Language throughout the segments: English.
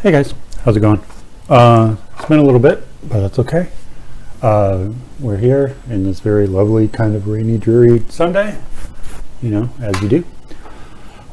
Hey guys, how's it going? It's been a little bit, but that's okay. We're here in this very lovely kind of rainy, dreary Sunday, as you do.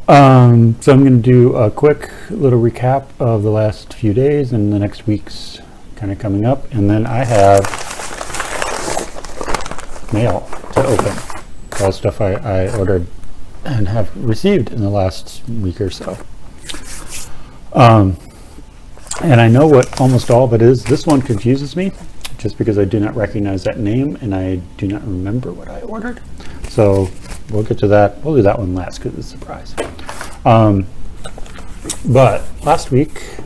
So I'm going to do a quick little recap of the last few days and the next week's kind of coming up, and then I have mail to open. All stuff I ordered and have received in the last week or so. And I know what almost all of it is. This one confuses me just because I do not recognize that name and I do not remember what I ordered. So we'll get to that. We'll do that one last because it's a surprise. But last week,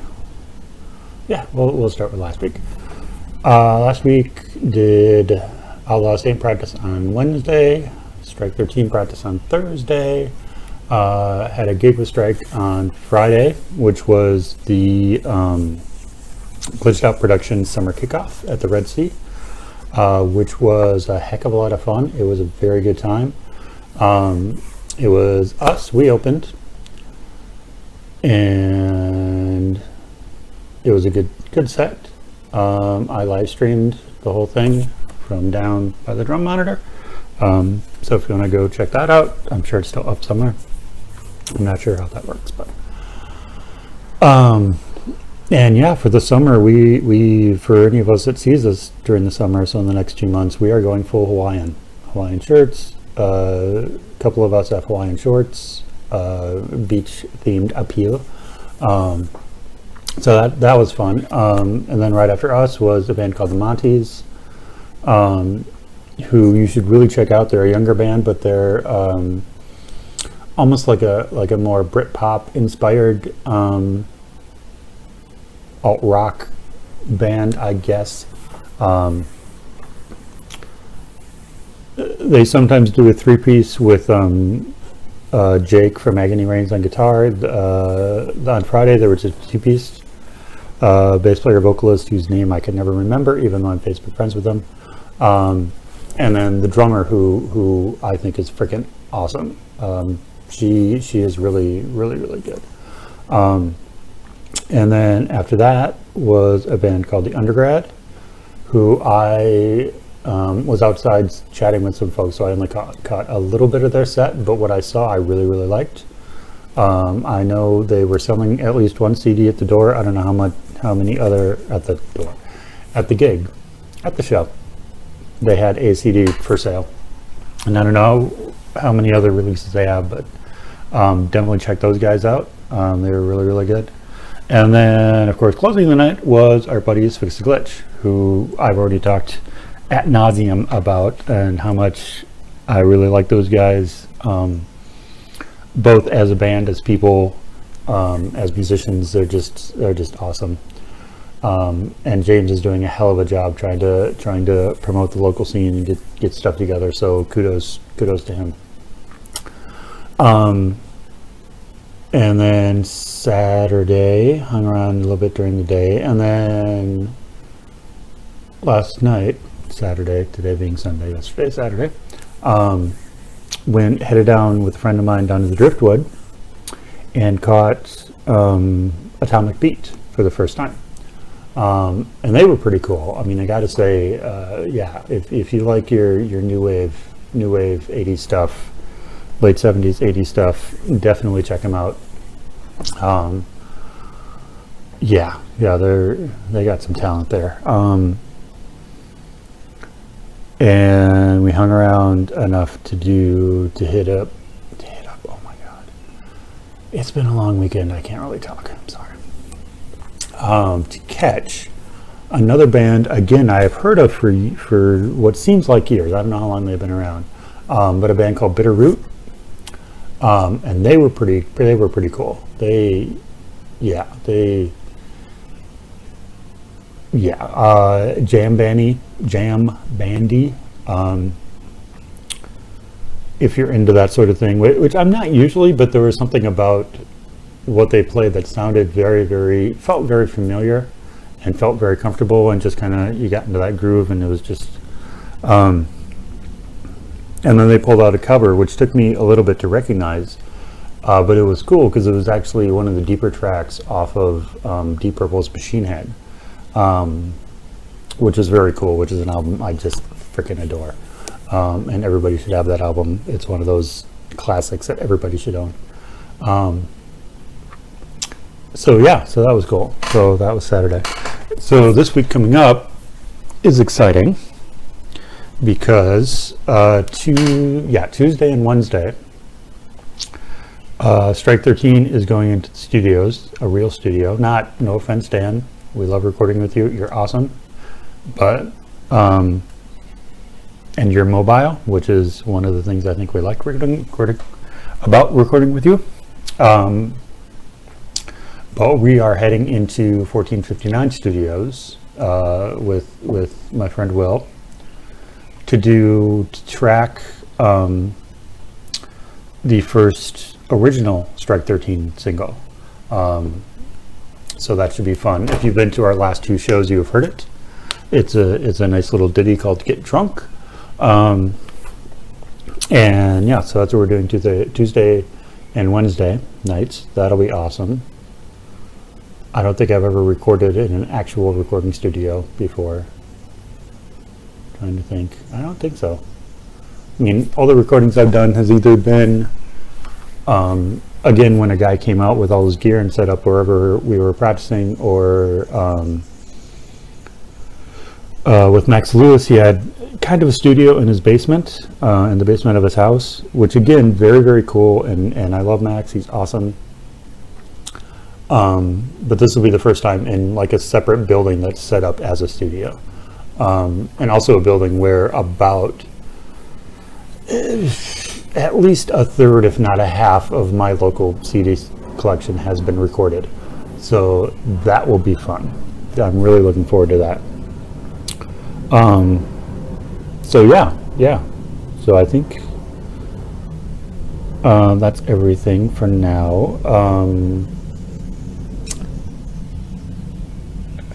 we'll start with last week. Last week did Outlaw Saint practice on Wednesday, Strike 13 practice on Thursday. Had a gig with Strike on Friday, which was the Glitched Out Productions summer kickoff at the Red Sea, which was a heck of a lot of fun. It was a very good time. It was us, we opened, and it was a good set. I live streamed the whole thing from down by the drum monitor. So if you want to go check that out, I'm sure it's still up somewhere. I'm not sure how that works, but and yeah, for the summer, we for any of us that sees us during the summer, so in the next 2 months, we are going full Hawaiian shirts. A couple of us have Hawaiian shorts, beach themed appeal. So that was fun. And then right after us was a band called the Monties, who you should really check out. They're a younger band, but they're almost like a more Britpop inspired alt rock band, I guess. They sometimes do a 3-piece with Jake from Agony Reigns on guitar. On Friday there was a 2-piece, bass player vocalist whose name I can never remember, even though I'm Facebook friends with them. And then the drummer who I think is freaking awesome. She is really good. And then after that was a band called The Undergrad, who I was outside chatting with some folks, so I only caught a little bit of their set, but what I saw I really liked. I know they were selling at least one CD at the door. I don't know how many other at the door, at the gig, at the show. They had a CD for sale, and I don't know how many other releases they have, but definitely check those guys out. They were really good. And then, of course, closing the night was our buddies Fix the Glitch, who I've already talked ad nauseum about, and how much I really like those guys, both as a band, as people, as musicians. They're just awesome. And James is doing a hell of a job trying to promote the local scene and get stuff together. So kudos to him. And then Saturday, hung around a little bit during the day, and then last night, Saturday, today being Sunday, yesterday Saturday, headed down with a friend of mine down to the Driftwood and caught Atomic Beat for the first time. And they were pretty cool. I mean, I gotta say, if you like your new wave 80s stuff, late 70s 80s stuff, definitely check them out. They got some talent there. And we hung around enough to hit up. Oh my God, it's been a long weekend. I can't really talk. I'm sorry. To catch another band, again, I have heard of for what seems like years. I don't know how long they've been around, but a band called Bitter Root, and they were pretty cool. Jam Bandy Um, if you're into that sort of thing, which I'm not usually, but there was something about what they played that sounded felt very familiar and felt very comfortable, and just kind of, you got into that groove, and it was just, and then they pulled out a cover, which took me a little bit to recognize, but it was cool because it was actually one of the deeper tracks off of Deep Purple's Machine Head, which is very cool, which is an album I just freaking adore. And everybody should have that album. It's one of those classics that everybody should own. So yeah, so that was cool. So that was Saturday. So this week coming up is exciting because Tuesday and Wednesday, Strike 13 is going into the studios, a real studio. No offense, Dan, we love recording with you. You're awesome, but and you're mobile, which is one of the things I think we like recording with you. But we are heading into 1459 Studios with my friend Will to track the first original Strike 13 single. So that should be fun. If you've been to our last two shows, you have heard it. It's a nice little ditty called Get Drunk. And yeah, so that's what we're doing Tuesday and Wednesday nights. That'll be awesome. I don't think I've ever recorded in an actual recording studio before. Trying to think. I don't think so. I mean, all the recordings I've done has either been, again, when a guy came out with all his gear and set up wherever we were practicing, or with Max Lewis, he had kind of a studio in his basement, in the basement of his house, which again, very, very cool, and I love Max, he's awesome. But this will be the first time in like a separate building that's set up as a studio. And also a building where about at least a third, if not a half, of my local CD collection has been recorded. So that will be fun. I'm really looking forward to that. So yeah. So I think that's everything for now.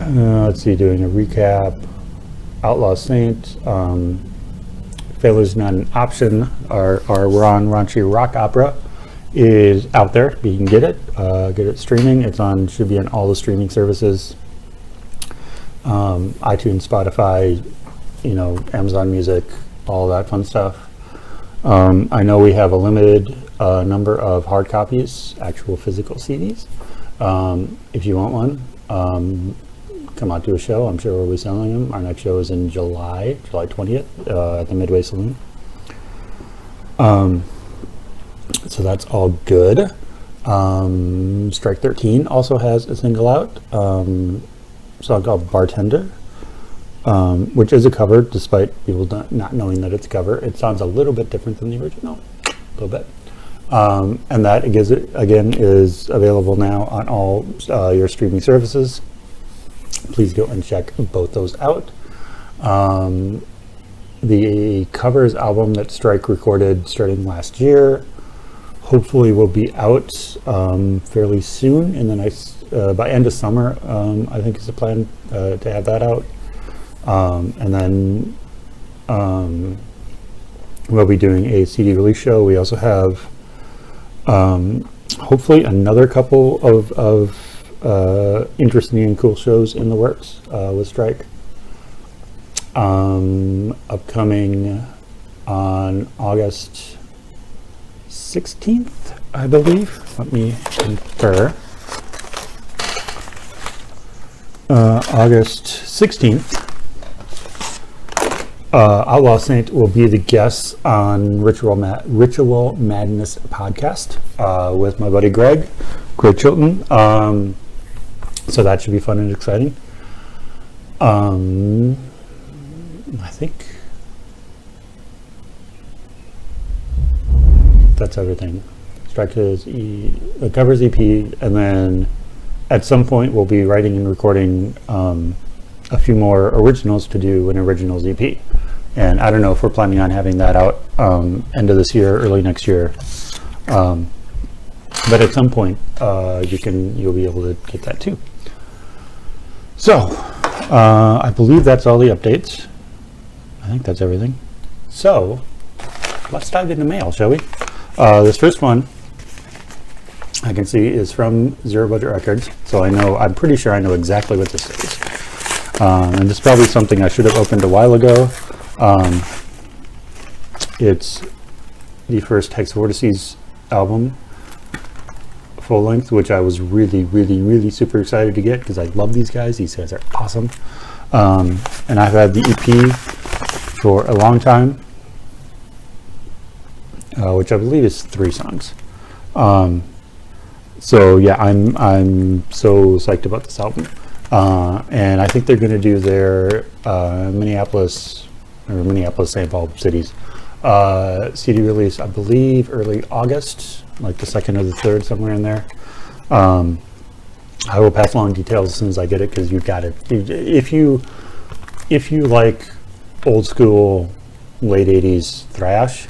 Let's see, doing a recap. Outlaw Saint, Failure's Not an Option, our Ron Raunchy rock opera is out there. You can get it streaming. Should be on all the streaming services, iTunes, Spotify, Amazon Music, all that fun stuff. I know we have a limited number of hard copies, actual physical CDs. If you want one, come out to a show. I'm sure we'll be selling them. Our next show is in July 20th, at the Midway Saloon. So that's all good. Strike 13 also has a single out, song called Bartender, which is a cover, despite people not knowing that it's a cover. It sounds a little bit different than the original, a little bit. And that, again, is available now on all your streaming services. Please go and check both those out. The Covers album that Strike recorded starting last year hopefully will be out fairly soon in the next, by end of summer, I think is the plan to have that out. And then we'll be doing a CD release show. We also have hopefully another couple of interesting and cool shows in the works with Strike. Upcoming on August 16th, I believe. Let me confer. August 16th, Outlaw Saint will be the guest on Ritual Madness podcast with my buddy Greg Chilton. So that should be fun and exciting. I think that's everything. Strike is the Covers EP, and then at some point we'll be writing and recording a few more originals to do an originals EP. And I don't know if we're planning on having that out end of this year, early next year. But at some point, you'll be able to get that too. So, I believe that's all the updates. I think that's everything. So, let's dive into mail, shall we? This first one I can see is from Zero Budget Records. So I'm pretty sure I know exactly what this is. And this is probably something I should have opened a while ago. It's the first Hex Vortices album, full length, which I was really super excited to get because I love these guys. These guys are awesome. And I've had the EP for a long time, which I believe is 3 songs. So yeah, I'm so psyched about this album. And I think they're going to do their Minneapolis St. Paul cities CD release, I believe early August, like the 2nd or the 3rd, somewhere in there. I will pass along details as soon as I get it, because you've got it. If you like old school late 80s thrash,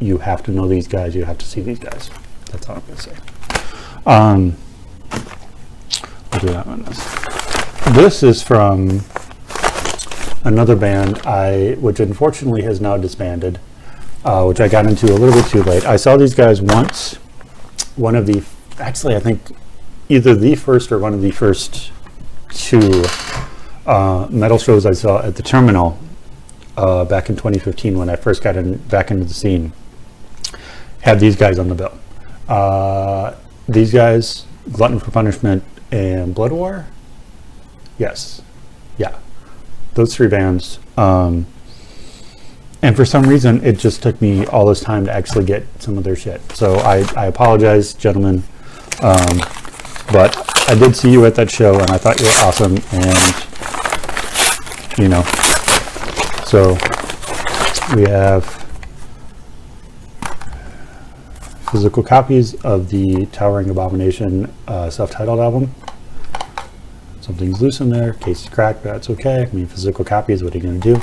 you have to know these guys. You have to see these guys. That's all I'm going to say. We'll do that one. This is from another band which unfortunately has now disbanded, which I got into a little bit too late. I saw these guys once. Actually, I think either the first or one of the first 2 metal shows I saw at the Terminal back in 2015 when I first got back into the scene, had these guys on the bill. These guys, Glutton for Punishment and Blood War. Yes. Yeah. Those 3 bands. And for some reason, it just took me all this time to actually get some of their shit. So I apologize, gentlemen. But I did see you at that show, and I thought you were awesome. And, you know, so we have physical copies of the Towering Abomination self-titled album. Something's loose in there, case is cracked, but that's okay. I mean, physical copies, what are you going to do?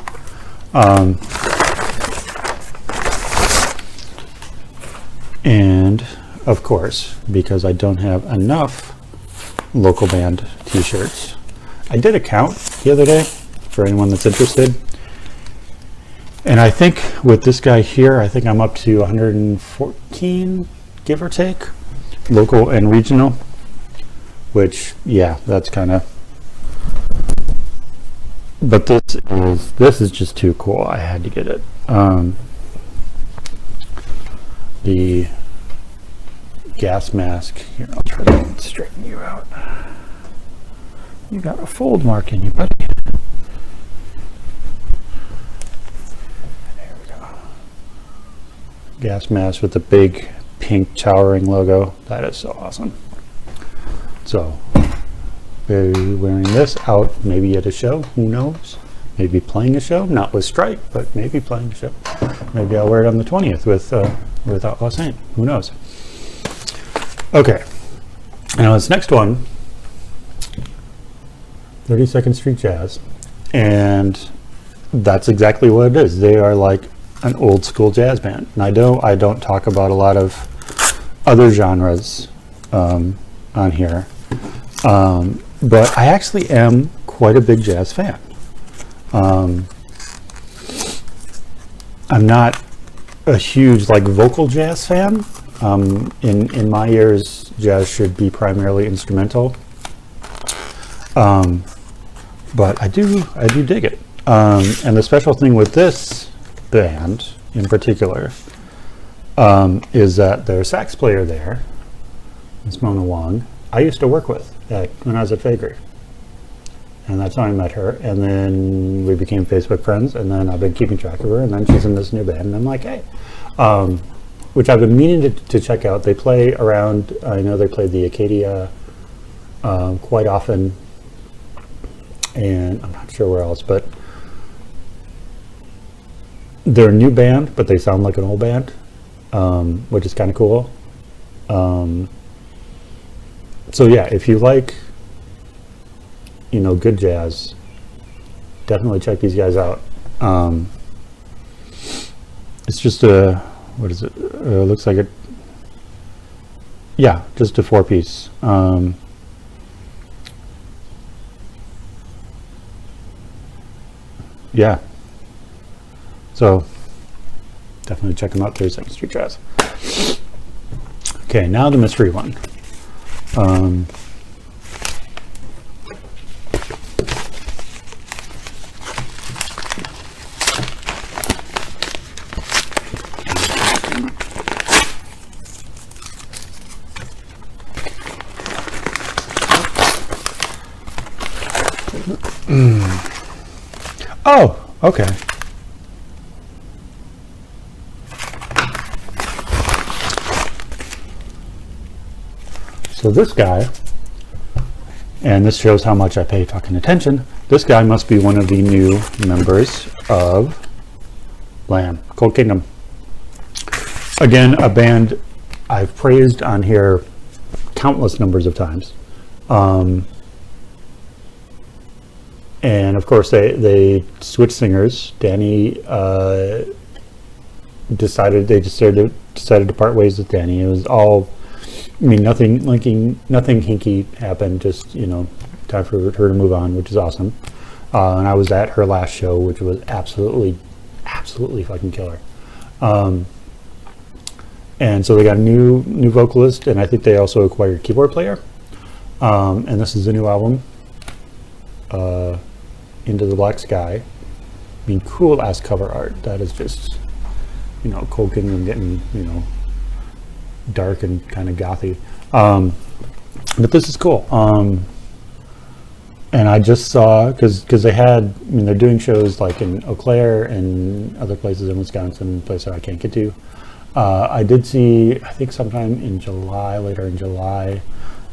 And of course, because I don't have enough local band t-shirts, I did a count the other day for anyone that's interested. And I think with this guy here, I think I'm up to 114, give or take, local and regional. Which, yeah, that's kind of, but this is just too cool. I had to get it. The gas mask here. I'll try to straighten you out. You got a fold mark in you, buddy. There we go. Gas mask with the big pink Towering logo. That is so awesome. So, wearing this out, maybe at a show, who knows? Maybe playing a show, not with Strike, but maybe playing a show. Maybe I'll wear it on the 20th with Outlaw Saint, who knows? Okay, now this next one, 32nd Street Jazz, and that's exactly what it is. They are like an old school jazz band. And I don't talk about a lot of other genres on here. But I actually am quite a big jazz fan. I'm not a huge vocal jazz fan. In my ears, jazz should be primarily instrumental. But I do dig it. And the special thing with this band in particular is that their sax player there, Miss Mona Wong, I used to work with when I was at Faegre. And that's how I met her. And then we became Facebook friends, and then I've been keeping track of her, and then she's in this new band, and I'm like, hey. Which I've been meaning to check out. They play around, I know they played the Acadia quite often, and I'm not sure where else, but they're a new band, but they sound like an old band, which is kind of cool. So yeah, if you like, good jazz, definitely check these guys out. It's just a, what is it? Looks like it. Yeah, just a 4-piece. Yeah. So definitely check them out, 32nd Street Jazz. Okay, now the mystery one. Oh, okay. So this guy, and this shows how much I pay fucking attention, this guy must be one of the new members of Lamb, Cold Kingdom. Again, a band I've praised on here countless numbers of times. And of course they switched singers. Danny decided to part ways with Danny. It was all, I mean, nothing hinky happened, just, you know, time for her to move on, which is awesome. And I was at her last show, which was absolutely fucking killer. And so they got a new vocalist, and I think they also acquired a keyboard player. And this is the new album, Into the Black Sky. I mean, cool ass cover art. That is just, you know, Cold Kingdom getting, you know, dark and kind of gothy. But this is cool. And I just saw, because they had, I mean, they're doing shows like in Eau Claire and other places in Wisconsin, places I can't get to. I did see, I think sometime in July, later in July,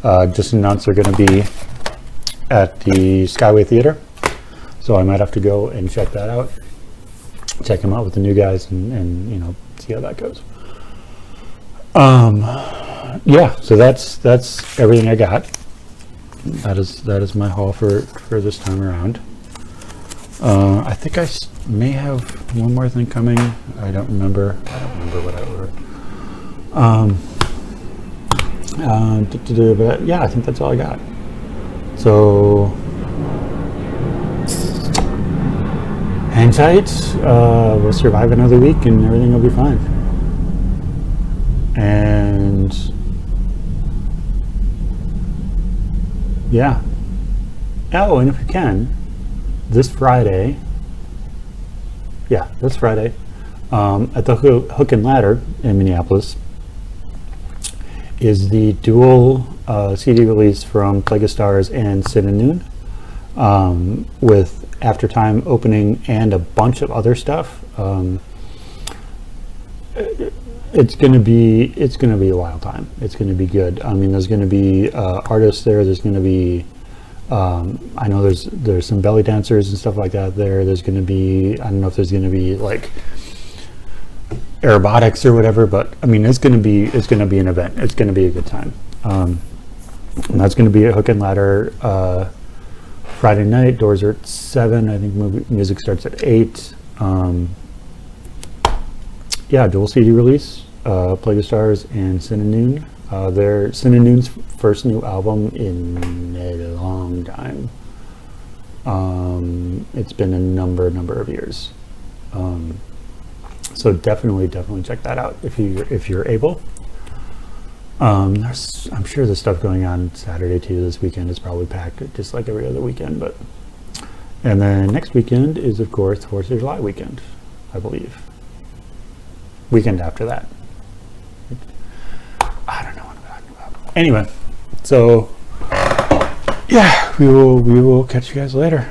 just announced they're going to be at the Skyway Theater. So I might have to go and check that out. Check them out with the new guys and you know, see how that goes. Yeah, so that's everything I got. That is my haul for this time around. I think I may have one more thing coming. I don't remember what I ordered. But yeah, I think that's all I got. So hang tight. We'll survive another week and everything will be fine. And yeah. Oh, and if you can, this Friday, at the Hook and Ladder in Minneapolis is the dual CD release from Plague of Stars and Sin and Noon, with Aftertime opening and a bunch of other stuff. It's gonna be a wild time. It's gonna be good. I mean, there's gonna be artists there. There's gonna be I know there's some belly dancers and stuff like that there. There's gonna be, I don't know if there's gonna be like aerobotics or whatever, but I mean, it's gonna be an event. It's gonna be a good time. And that's gonna be at Hook and Ladder Friday night. Doors are at 7. I think music starts at 8. Yeah, dual CD release, Plague of Stars and Sin and Noon. They're Sin and Noon's first new album in a long time. It's been a number of years. So definitely check that out if you're able. I'm sure there's stuff going on Saturday too. This weekend is probably packed, just like every other weekend. And then next weekend is, of course, 4th of July weekend, I believe. Weekend after that, I don't know what I'm talking about. Anyway, so yeah, we will catch you guys later.